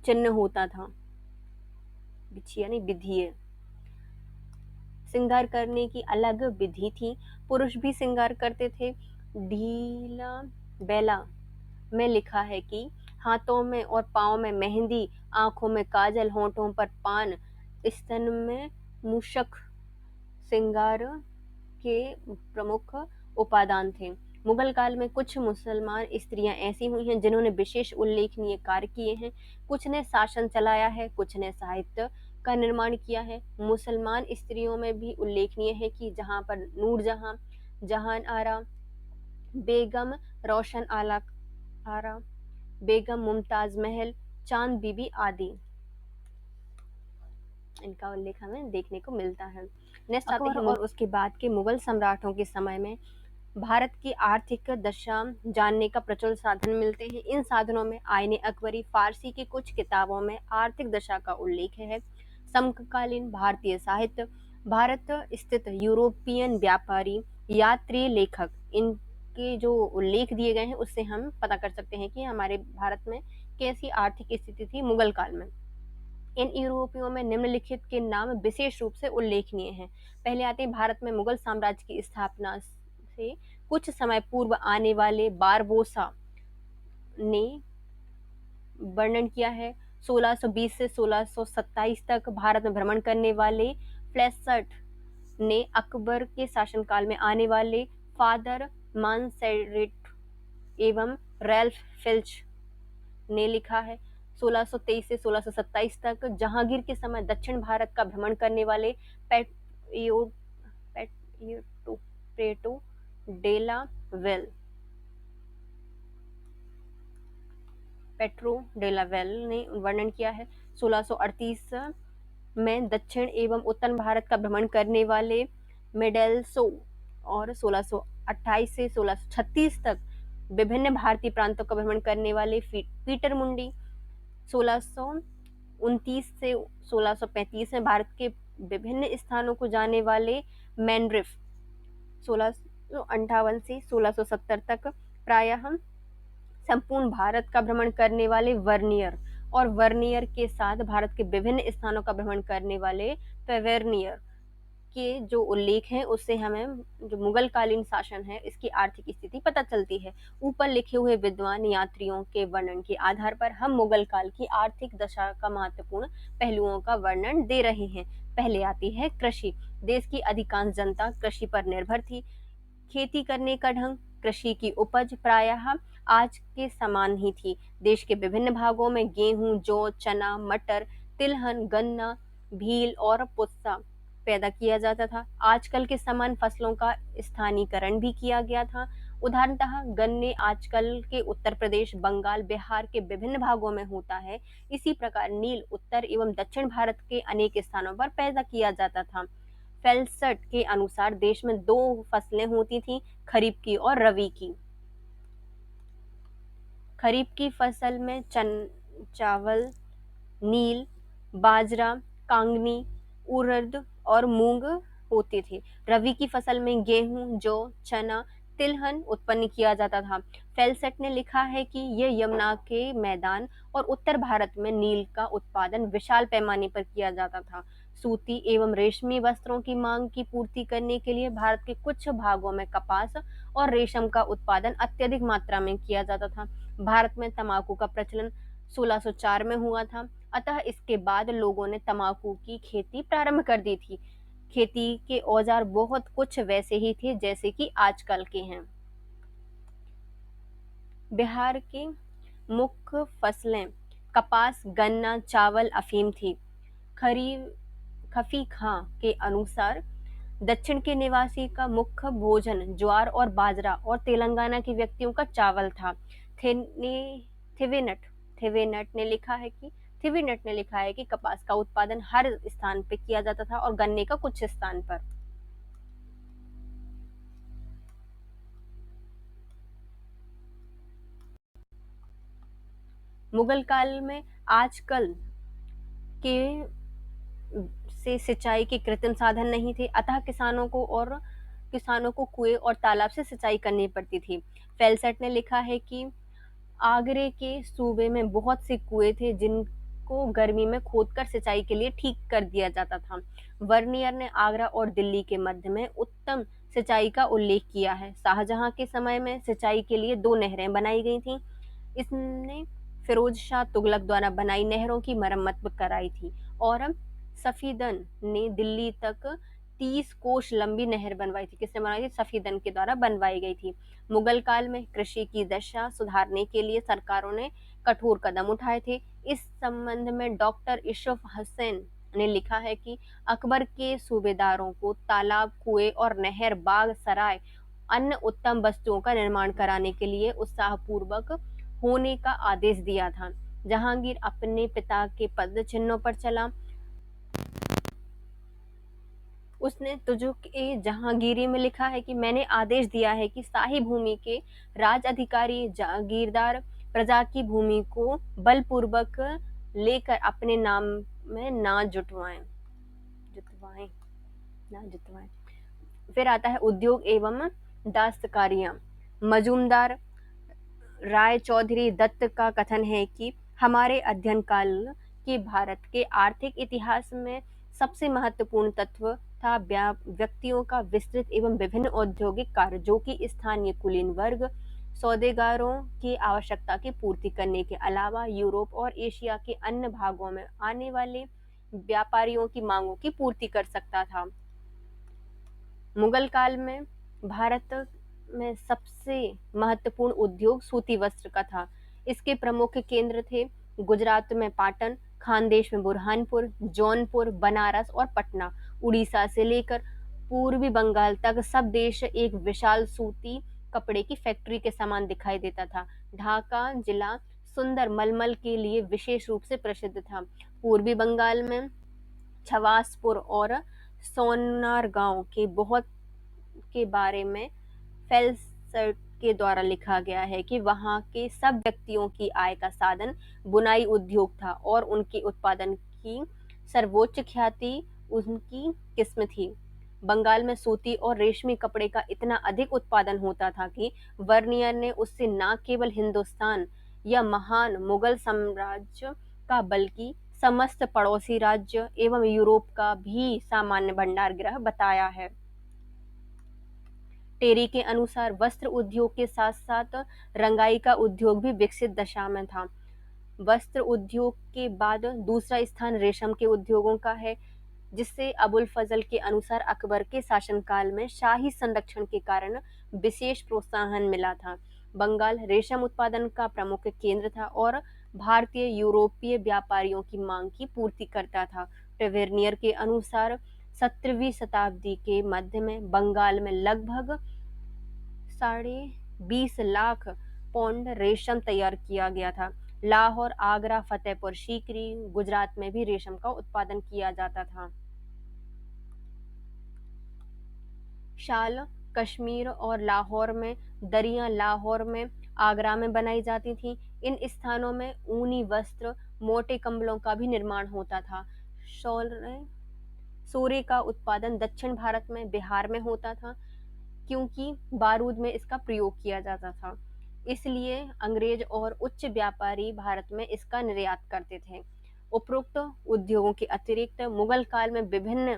चिन्ह होता था। बिछिया नहीं, विधिये। श्रृंगार करने की अलग विधि थी। पुरुष भी श्रृंगार करते थे। ढीला बेला में लिखा है कि हाथों में और पांव में मेहंदी, आंखों में काजल, होठों पर पान, स्तन में मूषक श्रृंगार के प्रमुख उपादान थे। मुगल काल में कुछ मुसलमान स्त्रियां ऐसी हुई हैं जिन्होंने विशेष उल्लेखनीय कार्य किए हैं। कुछ ने शासन चलाया है, कुछ ने साहित्य का निर्माण किया है। मुसलमान स्त्रियों में भी उल्लेखनीय है कि जहां पर नूरजहां, जहान आरा बेगम, रोशन आरा बेगम, मुमताज महल, चांद बीबी आदि इनका उल्लेख हमें देखने को मिलता है। नेक्स्ट आते हैं, और उसके बाद के मुगल सम्राटों के समय में भारत की आर्थिक दशा जानने का प्रचुर साधन मिलते हैं। इन साधनों में आईने अकबरी फारसी की कुछ किताबों में आर्थिक दशा का उल्लेख है। समकालीन भारतीय साहित्य, भारत स्थित यूरोपियन व्यापारी, यात्री, लेखक, इनके जो उल्लेख दिए गए हैं उससे हम पता कर सकते हैं कि हमारे भारत में कैसी आर्थिक स्थिति थी मुगल काल में। इन यूरोपियों में निम्नलिखित के नाम विशेष रूप से उल्लेखनीय हैं। पहले आते हैं, भारत में मुगल साम्राज्य की स्थापना से कुछ समय पूर्व आने वाले बारबोसा ने वर्णन किया है। 1620 से 1627 तक भारत में भ्रमण करने वाले फ्लेसर्ट ने अकबर के शासनकाल में आने वाले फादर मानसेरेट एवं रैल्फ फिल्च ने लिखा है। 1623 से 1627 तक जहांगीर के समय दक्षिण भारत का भ्रमण करने वाले प्रेटो डेला वेल ने वर्णन किया है। 1638 में दक्षिण एवं उत्तर भारत का भ्रमण करने वाले मेडेल्सो और 1628 से 1636 तक विभिन्न भारतीय प्रांतों का भ्रमण करने वाले पीटर मुंडी, 1629 से 1635 में भारत के विभिन्न स्थानों को जाने वाले मैनरिफ, 1658 से 1670 तक प्रायः संपूर्ण भारत का भ्रमण करने वाले वर्नियर, और वर्नियर के साथ भारत के विभिन्न स्थानों का भ्रमण करने वाले पेवेर्नियर के जो उल्लेख हैं उससे हमें जो मुगल कालीन शासन है इसकी आर्थिक स्थिति पता चलती है। ऊपर लिखे हुए विद्वान यात्रियों के वर्णन के आधार पर हम मुगल काल की आर्थिक दशा का महत्वपूर्ण पहलुओं का वर्णन दे रहे हैं। पहले आती है कृषि। देश की अधिकांश जनता कृषि पर निर्भर थी। खेती करने का ढंग, कृषि की उपज प्रायः आज के समान ही थी। देश के विभिन्न भागों में गेहूं, जौ, चना, मटर, तिलहन, गन्ना, भील और पुस्सा पैदा किया जाता था। आजकल के समान फसलों का स्थानीकरण भी किया गया था। उदाहरणतः गन्ने आजकल के उत्तर प्रदेश, बंगाल, बिहार के विभिन्न भागों में होता है। इसी प्रकार नील उत्तर एवं दक्षिण भारत के अनेक स्थानों पर पैदा किया जाता था। फेल्सट के अनुसार देश में 2 फसलें होती थी, खरीफ की और रबी की। खरीफ की फसल में चावल, नील, बाजरा, कांगनी, उड़द और मूंग होते थे। रबी की फसल में गेहूं, जौ, चना, तिलहन उत्पन्न किया जाता था। फेल्सट ने लिखा है कि यह यमुना के मैदान और उत्तर भारत में नील का उत्पादन विशाल पैमाने पर किया जाता था। सूती एवं रेशमी वस्त्रों की मांग की पूर्ति करने के लिए भारत के कुछ भागों में कपास और रेशम का उत्पादन अत्यधिक मात्रा में किया जाता था। भारत में तंबाकू का प्रचलन 1604 में हुआ था, अतः इसके बाद लोगों ने तंबाकू की खेती प्रारंभ कर दी थी। खेती के औजार बहुत कुछ वैसे ही थे जैसे कि आजकल के हैं। बिहार की मुख्य फसलें कपास, गन्ना, चावल, अफीम थी। खफी खां के अनुसार दक्षिण के निवासी का मुख्य भोजन ज्वार और बाजरा और तेलंगाना के व्यक्तियों का चावल था। थिवेनट थिवेनट ने लिखा है कि थिवेनट ने लिखा है कि कपास का उत्पादन हर स्थान पर किया जाता था और गन्ने का कुछ स्थान पर। मुगल काल में आजकल के से सिंचाई के कृत्रिम साधन नहीं थे, अतः किसानों को कुएं और तालाब से सिंचाई करनी पड़ती थी। फेलसेट ने लिखा है कि आगरे के सूबे में बहुत से कुएं थे जिनको गर्मी में खोदकर सिंचाई के लिए ठीक कर दिया जाता था। वर्नियर ने आगरा और दिल्ली के मध्य में उत्तम सिंचाई का उल्लेख किया है। शाहजहां के समय में सिंचाई के लिए 2 नहरें बनाई गई थीं। इसने फिरोज शाह तुगलक द्वारा बनाई नहरों की मरम्मत कराई थी और सफीदन ने दिल्ली तक 30 कोस लंबी नहर बनवाई थी। किसने बनवाई थी? सफीदन के द्वारा बनवाई गई थी। मुगल काल में कृषि की दशा सुधारने के लिए सरकारों ने कठोर कदम उठाए थे। इस संबंध में डॉक्टर इशरफ हसन ने लिखा है कि अकबर के सूबेदारों को तालाब, कुएं और नहर, बाग, सराय, अन्य उत्तम वस्तुओं का निर्माण कराने के लिए उत्साहपूर्वक होने का आदेश दिया था। जहांगीर अपने पिता के पद चिन्हों पर चला। उसने तुजुक-ए-जहांगीरी में लिखा है कि मैंने आदेश दिया है कि शाही भूमि के राज अधिकारी जागीरदार प्रजा की भूमि को बलपूर्वक लेकर अपने नाम में ना जुटवाएं जुटवाएं ना जुटवाएं। फिर आता है उद्योग एवं दस्तकारियां। मजूमदार राय चौधरी दत्त का कथन है कि हमारे अध्ययन काल के भारत के आर्थिक इतिहास में सबसे महत्वपूर्ण तत्व था व्यक्तियों का विस्तृत एवं विभिन्न औद्योगिक कार्य जो कि स्थानीय कुलीन वर्ग सौदेगारों की आवश्यकता की पूर्ति करने के अलावा यूरोप और एशिया के अन्य भागों में आने वाले व्यापारियों की मांगों की पूर्ति कर सकता था। मुगल काल में भारत में सबसे महत्वपूर्ण उद्योग सूती वस्त्र का था। इसके प्रमुख केंद्र थे गुजरात में पाटन, खानदेश में बुरहानपुर, जौनपुर, बनारस और पटना। उड़ीसा से लेकर पूर्वी बंगाल तक सब देश एक विशाल सूती कपड़े की फैक्ट्री के समान दिखाई देता था। ढाका जिला सुंदर मलमल के लिए विशेष रूप से प्रसिद्ध था। पूर्वी बंगाल में छवासपुर और सोनारगांव के बारे में फेल्सर्ट के द्वारा लिखा गया है कि वहां के सब व्यक्तियों की आय का साधन बुनाई उद्योग था और उनके उत्पादन की सर्वोच्च ख्याति उनकी किस्म थी। बंगाल में सूती और रेशमी कपड़े का इतना अधिक उत्पादन होता था कि वर्नियर ने उससे न केवल हिंदुस्तान या महान मुगल साम्राज्य का बल्कि समस्त पड़ोसी राज्य एवं यूरोप का भी सामान्य भंडार गृह बताया है। टेरी के अनुसार वस्त्र उद्योग के साथ साथ रंगाई का उद्योग भी विकसित दशा में था। वस्त्र उद्योग के बाद दूसरा स्थान रेशम के उद्योगों का है, जिससे अबुल फजल के अनुसार अकबर के शासनकाल में शाही संरक्षण के कारण विशेष प्रोत्साहन मिला था। बंगाल रेशम उत्पादन का प्रमुख केंद्र था और भारतीय यूरोपीय व्यापारियों की मांग की पूर्ति करता था। टेवेर्नियर के अनुसार 17वीं शताब्दी के मध्य में बंगाल में लगभग 20.5 लाख पौंड रेशम तैयार किया गया था। लाहौर, आगरा, फतेहपुर सीकरी, गुजरात में भी रेशम का उत्पादन किया जाता था। शाल कश्मीर और लाहौर में, दरियां लाहौर में, आगरा में बनाई जाती थी। इन स्थानों में ऊनी वस्त्र, मोटे कंबलों का भी निर्माण होता था। सोरे का उत्पादन दक्षिण भारत में बिहार में होता था क्योंकि बारूद में इसका प्रयोग किया जाता था, इसलिए अंग्रेज और उच्च व्यापारी भारत में इसका निर्यात करते थे। उपरोक्त उद्योगों के अतिरिक्त मुगल काल में विभिन्न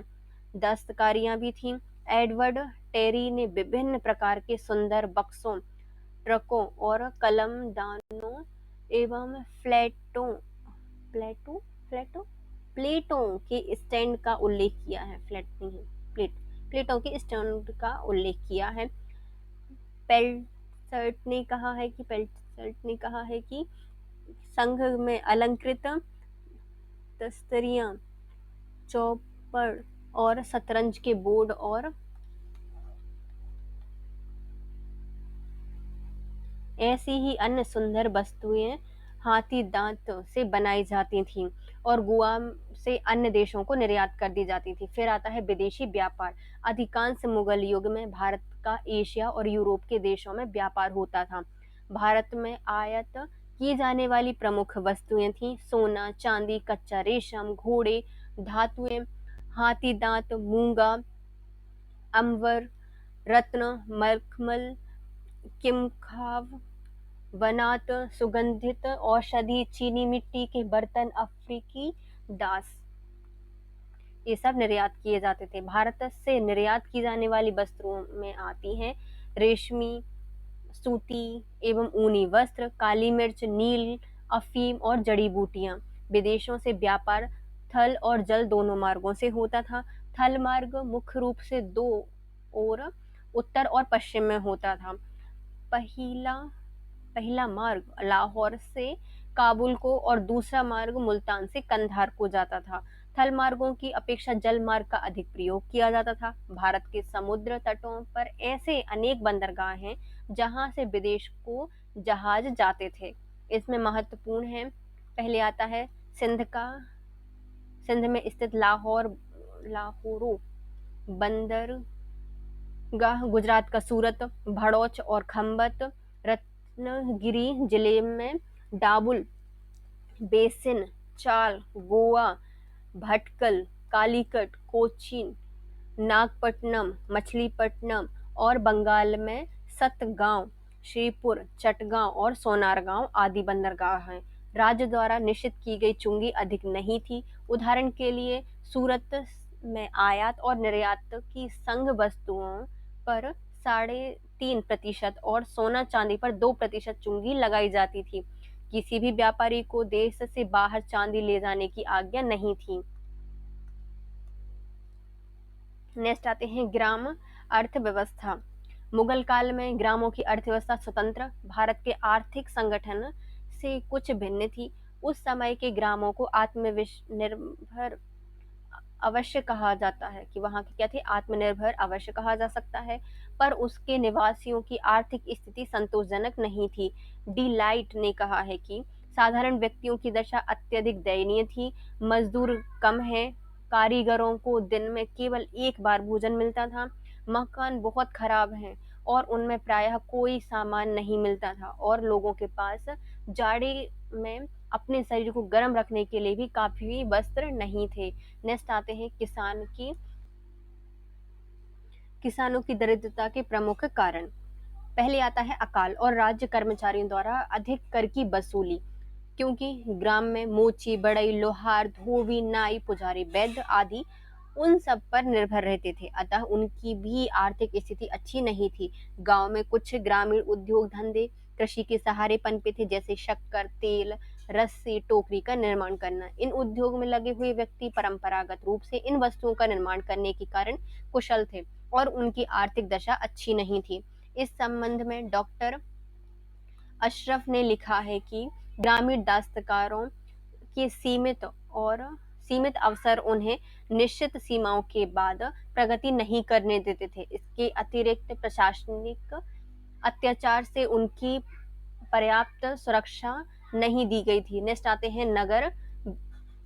दस्तकारियां भी थीं। एडवर्ड टेरी ने विभिन्न प्रकार के सुंदर बक्सों, ट्रकों और कलमदानों एवं प्लेटों प्लेटों प्लेटों के स्टैंड का उल्लेख किया है। फ्लैट नहीं है, प्लेटों के स्टैंड का उल्लेख किया है। पेल्टसर्ट ने कहा है कि संघ में अलंकृत तस्तरियां, चौपड़ और शतरंज के बोर्ड और ऐसी ही अन्य सुंदर वस्तुएं हाथी दांत से बनाई जाती थीं और गुआम से अन्य देशों को निर्यात कर दी जाती थी। फिर आता है विदेशी व्यापार। अधिकांश मुगल युग में भारत का एशिया और यूरोप के देशों में व्यापार होता था। भारत में आयात की जाने वाली प्रमुख वस्तुएं थीं सोना, चांदी, कच्चा रेशम, घोड़े, धातुएं, हाथी दांत, मूंगा, अंबर, रत्न, मखमल, किमखाव, वनात, सुगंधित औषधि, चीनी मिट्टी के बर्तन, अफ्रीकी दास, ये सब निर्यात किए जाते थे। भारत से निर्यात की जाने वाली वस्तुओं में आती हैं रेशमी, सूती एवं ऊनी वस्त्र, काली मिर्च, नील, अफीम और जड़ी बूटियां। विदेशों से व्यापार थल और जल दोनों मार्गों से होता था। थल मार्ग मुख्य रूप से दो और उत्तर और पश्चिम में होता था। पहला पहला मार्ग लाहौर से काबुल को और दूसरा मार्ग मुल्तान से कंधार को जाता था। थल मार्गों की अपेक्षा जल मार्ग का अधिक प्रयोग किया जाता था। भारत के समुद्र तटों पर ऐसे अनेक बंदरगाह हैं जहां से विदेश को जहाज जाते थे। इसमें महत्वपूर्ण है, पहले आता है सिंध में स्थित लाहौरो बंदरगाह, गुजरात का सूरत, भड़ौच और खम्बत, रत्नगिरी जिले में डाबुल, बेसिन, चाल, गोवा, भटकल, कालीकट, कोचीन, नागपट्टनम, मछलीपट्टनम और बंगाल में सतगांव, श्रीपुर, चटगांव और सोनारगांव आदि बंदरगाह हैं। राज्य द्वारा निश्चित की गई चुंगी अधिक नहीं थी। उदाहरण के लिए सूरत में आयात और निर्यात की संघ वस्तुओं पर 3.5% और सोना चांदी पर 2% चुंगी लगाई जाती थी। किसी भी व्यापारी को देश से बाहर चांदी ले जाने की आज्ञा नहीं थी। नेक्स्ट आते हैं ग्राम अर्थव्यवस्था। मुगल काल में ग्रामों की अर्थव्यवस्था स्वतंत्र भारत के आर्थिक संगठन से कुछ भिन्न थी। उस समय के ग्रामों को आत्मनिर्भर अवश्य कहा जाता है कि वहां की क्या थी, आत्मनिर्भर अवश्य कहा जा सकता है, पर उसके निवासियों की आर्थिक स्थिति संतोषजनक नहीं थी। डी लाइट ने कहा है कि साधारण व्यक्तियों की दशा अत्यधिक दयनीय थी। मजदूर कम है, कारीगरों को दिन में केवल एक बार भोजन मिलता था, मकान बहुत खराब हैं और उनमें प्रायः कोई सामान नहीं मिलता था और लोगों के पास जाड़े में अपने शरीर को गर्म रखने के लिए भी काफी वस्त्र नहीं थे। नेक्स्ट आते हैं किसानों की दरिद्रता के प्रमुख कारण। पहले आता है अकाल और राज्य कर्मचारियों द्वारा अधिक कर की वसूली, क्योंकि ग्राम में मोची, बढ़ई, लोहार, धोबी, नाई, पुजारी, वैद्य आदि उन सब पर निर्भर रहते थे, अतः उनकी भी आर्थिक स्थिति अच्छी नहीं थी। गांव में कुछ ग्रामीण उद्योग धंधे कृषि के सहारे पनपे थे, जैसे शक्कर, तेल, रस्सी, टोकरी का निर्माण करना। इन उद्योग में लगे हुए व्यक्ति परंपरागत रूप से इन वस्तुओं का निर्माण करने के कारण कुशल थे और उनकी आर्थिक दशा अच्छी नहीं थी। इस संबंध में डॉक्टर अशरफ ने लिखा है कि ग्रामीण दस्तकारों के सीमित अवसर उन्हें निश्चित सीमाओं के बाद प्रगति नहीं करने देते थे। इसके अतिरिक्त प्रशासनिक अत्याचार से उनकी पर्याप्त सुरक्षा नहीं दी गई थी। नेक्स्ट आते हैं नगर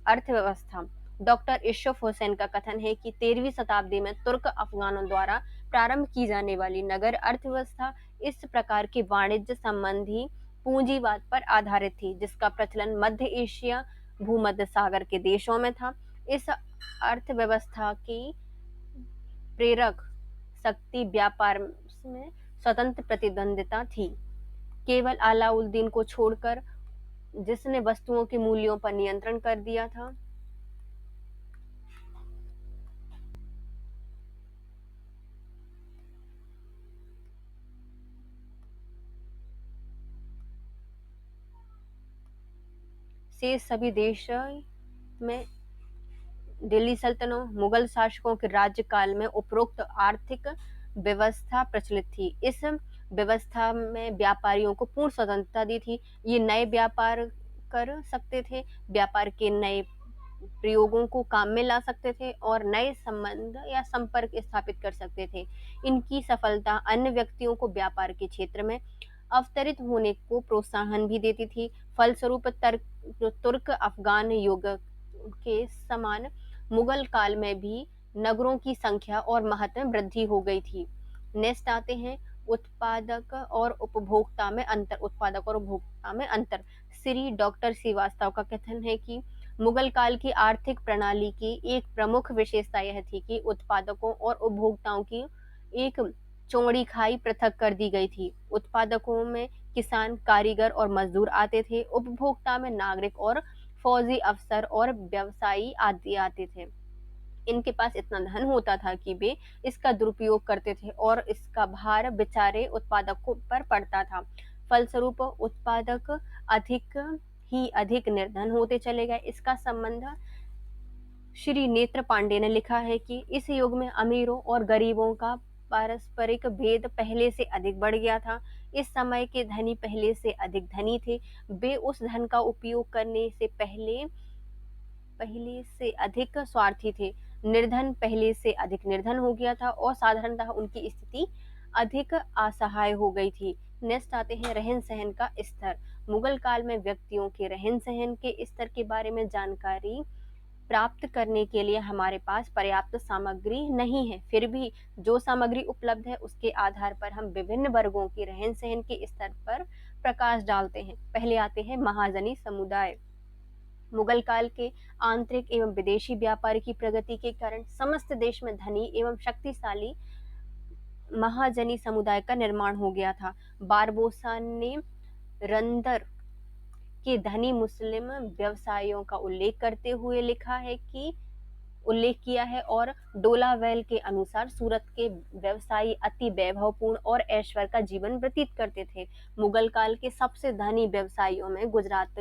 अर्थव्यवस्था। डॉक्टर इशरफ हुसैन का कथन है कि 13वीं शताब्दी में तुर्क अफगानों द्वारा प्रारंभ की जाने वाली नगर अर्थव्यवस्था इस प्रकार के वाणिज्य संबंधी पूंजीवाद पर आधारित थी जिसका प्रचलन मध्य एशिया, भूमध्य सागर के देशों में था। इस अर्थव्यवस्था की प्रेरक शक्ति व्यापार में स्वतंत्र प्रतिद्वंदिता थी। केवल अलाउद्दीन को छोड़कर जिसने वस्तुओं के मूल्यों पर नियंत्रण कर दिया था। शेष सभी देशों में दिल्ली सल्तनत मुगल शासकों के राज्यकाल में उपरोक्त आर्थिक व्यवस्था प्रचलित थी। इस व्यवस्था में व्यापारियों को पूर्ण स्वतंत्रता दी थी। ये नए व्यापार कर सकते थे, व्यापार के नए प्रयोगों को काम में ला सकते थे और नए संबंध या संपर्क स्थापित कर सकते थे। इनकी सफलता अन्य व्यक्तियों को व्यापार के क्षेत्र में अवतरित होने को प्रोत्साहन भी देती थी। फलस्वरूप तुर्क अफगान युग के समान मुगल काल में भी नगरों की संख्या और महत्व में वृद्धि हो गई थी। नेक्स्ट आते हैं उत्पादक और उपभोक्ता में अंतर। श्री डॉक्टर श्रीवास्तव का कथन है कि मुगल काल की आर्थिक प्रणाली की एक प्रमुख विशेषता यह थी कि उत्पादकों और उपभोक्ताओं की एक चौड़ी खाई पृथक कर दी गई थी। उत्पादकों में किसान, कारीगर और मजदूर आते थे। उपभोक्ता में नागरिक और फौजी अफसर और व्यवसायी आदि आते थे। इनके पास इतना धन होता था कि वे इसका दुरुपयोग करते थे और इसका भार बेचारे उत्पादकों पर पड़ता था। फलस्वरूप उत्पादक अधिक ही अधिक निर्धन होते चले गए। इसका संबंध श्री नेत्र पांडे ने लिखा है कि इस युग में अमीरों और गरीबों का पारस्परिक भेद पहले से अधिक बढ़ गया था। इस समय के धनी पहले से अधिक धनी थे। वे उस धन का उपयोग करने से पहले पहले से अधिक स्वार्थी थे। निर्धन पहले से अधिक निर्धन हो गया था और साधारणतः उनकी स्थिति अधिक असहाय हो गई थी। नेक्स्ट आते हैं रहन सहन का स्तर। मुगल काल में व्यक्तियों के रहन सहन के स्तर के बारे में जानकारी प्राप्त करने के लिए हमारे पास पर्याप्त सामग्री नहीं है। फिर भी जो सामग्री उपलब्ध है उसके आधार पर हम विभिन्न वर्गों के रहन सहन के स्तर पर प्रकाश डालते हैं। पहले आते हैं महाजनी समुदाय। मुगल काल के आंतरिक एवं विदेशी व्यापार की प्रगति के कारण समस्त देश में धनी एवं शक्तिशाली महाजनी समुदाय का निर्माण हो गया था। बारबोसा ने रंदर के धनी मुस्लिम व्यवसायियों का उल्लेख किया है और डोलावेल के अनुसार सूरत के व्यवसायी अति वैभवपूर्ण और ऐश्वर्य का जीवन व्यतीत करते थे। मुगल काल के सबसे धनी व्यवसायियों में गुजरात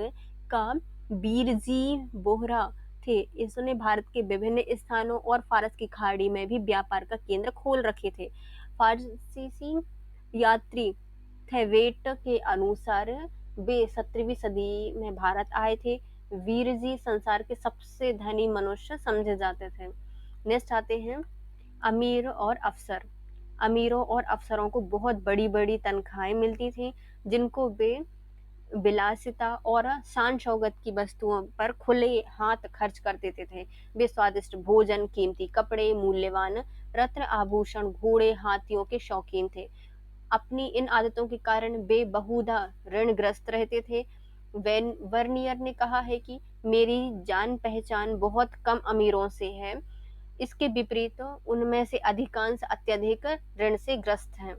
का बीरजी बोहरा थे। इसने भारत के विभिन्न स्थानों और फारस की खाड़ी में भी व्यापार का केंद्र खोल रखे थे। फारसी यात्री थेवेट के अनुसार वे 17वीं सदी में भारत आए थे। वीरजी संसार के सबसे धनी मनुष्य समझे जाते थे। नेक्स्ट आते हैं अमीर और अफसर। अमीरों और अफसरों को बहुत बड़ी बड़ी तनख्वाहें मिलती थी, जिनको वे विलासिता और शान शौकत की वस्तुओं पर खुले हाथ खर्च कर देते थे। वे स्वादिष्ट भोजन, कीमती कपड़े, मूल्यवान रत्न आभूषण, घोड़े, हाथियों के शौकीन थे। अपनी इन आदतों के कारण वे बहुधा ऋणग्रस्त रहते थे। वर्नियर ने कहा है कि मेरी जान पहचान बहुत कम अमीरों से है, इसके विपरीत उनमें से अधिकांश अत्यधिक ऋण से ग्रस्त हैं।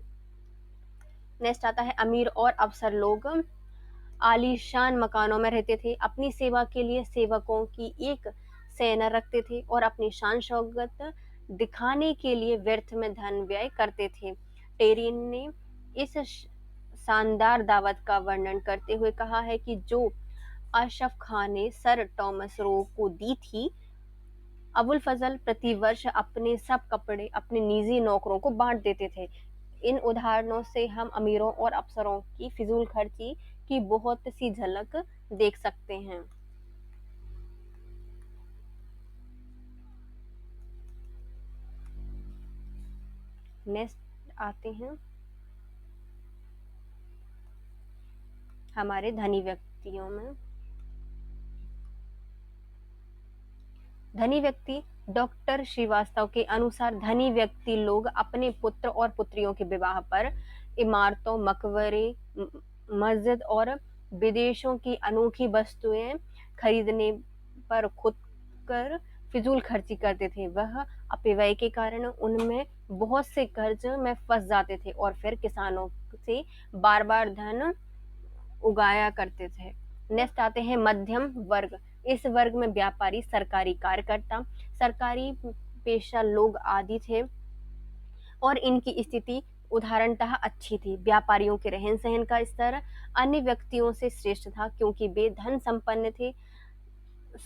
नेक्स्ट आता है अमीर और अफसर लोग आलीशान मकानों में रहते थे, अपनी सेवा के लिए सेवकों की एक सेना रखते थे और अपनी शान शौकत दिखाने के लिए व्यर्थ में धन व्यय करते थे। टेरिन ने इस शानदार दावत का वर्णन करते हुए कहा है कि जो अशरफ खान ने सर टॉमस रो को दी थी, अबुल फजल प्रतिवर्ष अपने सब कपड़े अपने निजी नौकरों को बांट देते थे। इन उदाहरणों से हम अमीरों और अफसरों की फिजूल खर्ची की बहुत सी झलक देख सकते हैं। नेक्स्ट आते हैं हमारे धनी व्यक्तियों में। धनी व्यक्ति डॉक्टर श्रीवास्तव के अनुसार धनी व्यक्ति लोग अपने पुत्र और पुत्रियों के विवाह पर इमारतों, मकबरे, मस्जिद और विदेशों की अनोखी वस्तुएं खरीदने पर खुद कर फिजूल खर्ची करते थे। वह अपव्यय के कारण उनमें बहुत से कर्ज में फंस जाते थे और फिर किसानों से बार बार धन उगाया करते थे। नेक्स्ट आते हैं मध्यम वर्ग। इस वर्ग में व्यापारी, सरकारी कार्यकर्ता, सरकारी पेशा लोग आदि थे और इनकी स्थिति उदाहरणतः अच्छी थी। व्यापारियों के रहन सहन का स्तर अन्य व्यक्तियों से श्रेष्ठ था क्योंकि वे धन संपन्न थे।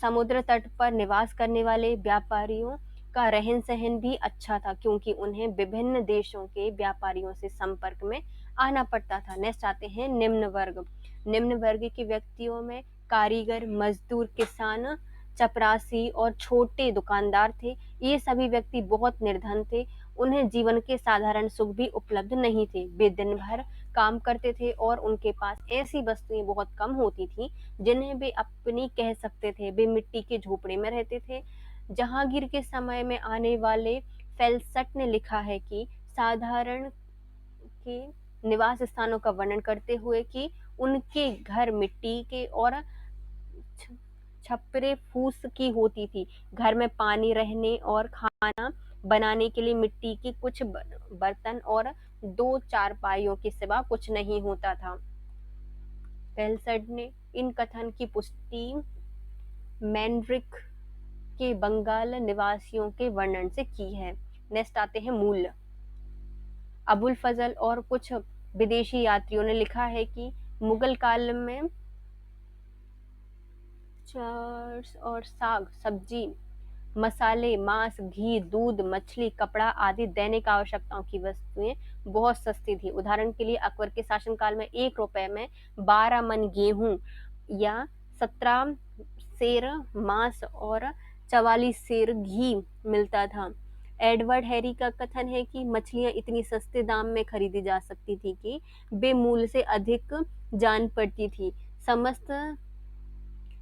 समुद्र तट पर निवास करने वाले व्यापारियों का रहन सहन भी अच्छा था क्योंकि उन्हें विभिन्न देशों के व्यापारियों से संपर्क में आना पड़ता था। नेक्स्ट आते हैं निम्न वर्ग। निम्न वर्ग के व्यक्तियों में कारीगर, मजदूर, किसान, चपरासी और छोटे दुकानदार थे। ये सभी व्यक्ति बहुत निर्धन थे। उन्हें जीवन के साधारण सुख भी उपलब्ध नहीं थे। वे दिन भर काम करते थे और उनके पास ऐसी वस्तुएं बहुत कम होती थी जिन्हें वे अपनी कह सकते थे। वे मिट्टी के झोपड़े में रहते थे। जहांगीर के समय में आने वाले फेल्सट ने लिखा है कि साधारण के निवास स्थानों का वर्णन करते हुए कि उनके घर मिट्टी के और छपरे फूस की होती थी। घर में पानी रहने और खाना बनाने के लिए मिट्टी के कुछ बर्तन और 2 चारपाइयों के सिवा कुछ नहीं होता था। फेल्सट ने इन कथन की पुष्टि मैनरिक के बंगाल निवासियों के वर्णन से की है। नेक्स्ट आते हैं मूल्य। अबुल फजल और कुछ विदेशी यात्रियों ने लिखा है कि मुगल काल में चार्स और साग, सब्जी, मसाले, मांस, घी, दूध, मछली, कपड़ा आदि दैनिक आवश्यकताओं की वस्तुएं बहुत सस्ती थी। उदाहरण के लिए अकबर के शासनकाल में 1 रुपए में 12 मन गेहूं या 17 सेर मांस और 44 सेर घी मिलता था। एडवर्ड हैरी का कथन है कि मछलियां इतनी सस्ते दाम में खरीदी जा सकती थी कि बेमूल्य से अधिक जान पड़ती थी। समस्त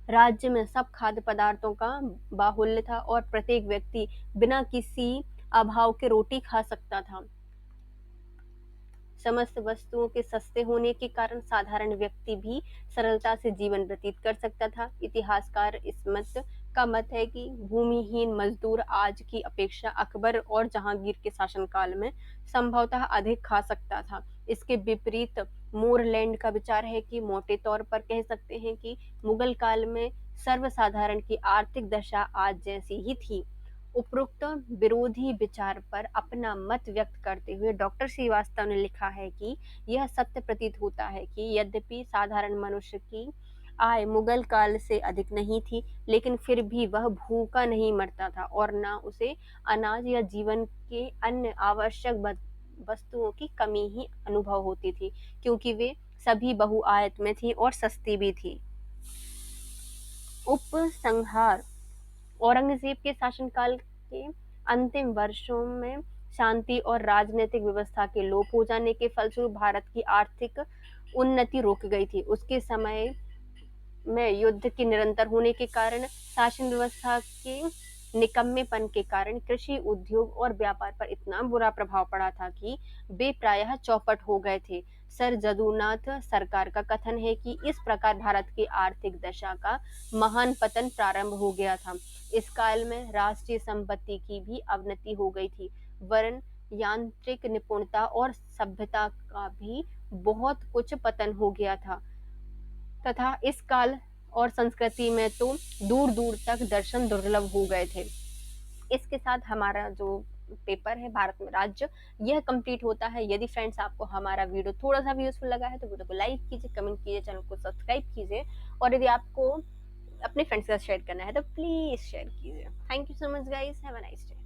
राज्य में सब खाद्य पदार्थों का बाहुल्य था और प्रत्येक व्यक्ति बिना किसी अभाव के रोटी खा सकता था। समस्त वस्तुओं के सस्ते होने के कारण साधारण व्यक्ति भी सरलता से जीवन व्यतीत कर सकता था। इतिहासकार स्मिथ का मत है कि भूमिहीन मजदूर आज की अपेक्षा अकबर और जहांगीर के शासनकाल में संभवतः अधिक खा सकता था। इसके विपरीत मोरलैंड का विचार है कि मोटे तौर पर कह सकते हैं कि मुगल काल में सर्वसाधारण की आर्थिक दशा आज जैसी ही थी। उपरोक्त विरोधी विचार पर अपना मत व्यक्त करते हुए डॉक्टर श्रीवास्तव ने लिखा है कि यह सत्य प्रतीत होता है कि यद्यपि साधारण मनुष्य की आय मुगल काल से अधिक नहीं थी, लेकिन फिर भी वह भूखा नहीं मरता था और न उसे अनाज या जीवन के अन्य आवश्यक वस्तुओं की कमी ही अनुभव होती थी, क्योंकि वे सभी बहुआयत में थी और सस्ती भी थी। उपसंहार। औरंगजेब के शासनकाल के अंतिम वर्षों में शांति और राजनीतिक व्यवस्था के लोप हो जाने के फलस्वरूप भारत की आर्थिक उन्नति रुक गई थी। उसके समय में युद्ध के निरंतर होने के कारण, शासन व्यवस्था के निकम्मेपन के कारण कृषि, उद्योग और व्यापार पर इतना बुरा प्रभाव पड़ा था कि वे प्रायः चौपट हो गए थे। सर जदुनाथ सरकार का कथन है कि इस प्रकार भारत की आर्थिक दशा का महान पतन प्रारंभ हो गया था। इस काल में राष्ट्रीय संपत्ति की भी अवनति हो गई थी, वरन यांत्रिक निपुणता और सभ्यता का भी बहुत कुछ पतन हो गया था तथा इस काल और संस्कृति में तो दूर दूर तक दर्शन दुर्लभ हो गए थे। इसके साथ हमारा जो पेपर है भारत में राज्य, यह कंप्लीट होता है। यदि फ्रेंड्स आपको हमारा वीडियो थोड़ा सा भी यूजफुल लगा है तो वीडियो को लाइक कीजिए, कमेंट कीजिए, चैनल को सब्सक्राइब कीजिए और यदि आपको अपने फ्रेंड्स के साथ शेयर करना है तो प्लीज शेयर कीजिए। Thank you so much guys, have a nice day.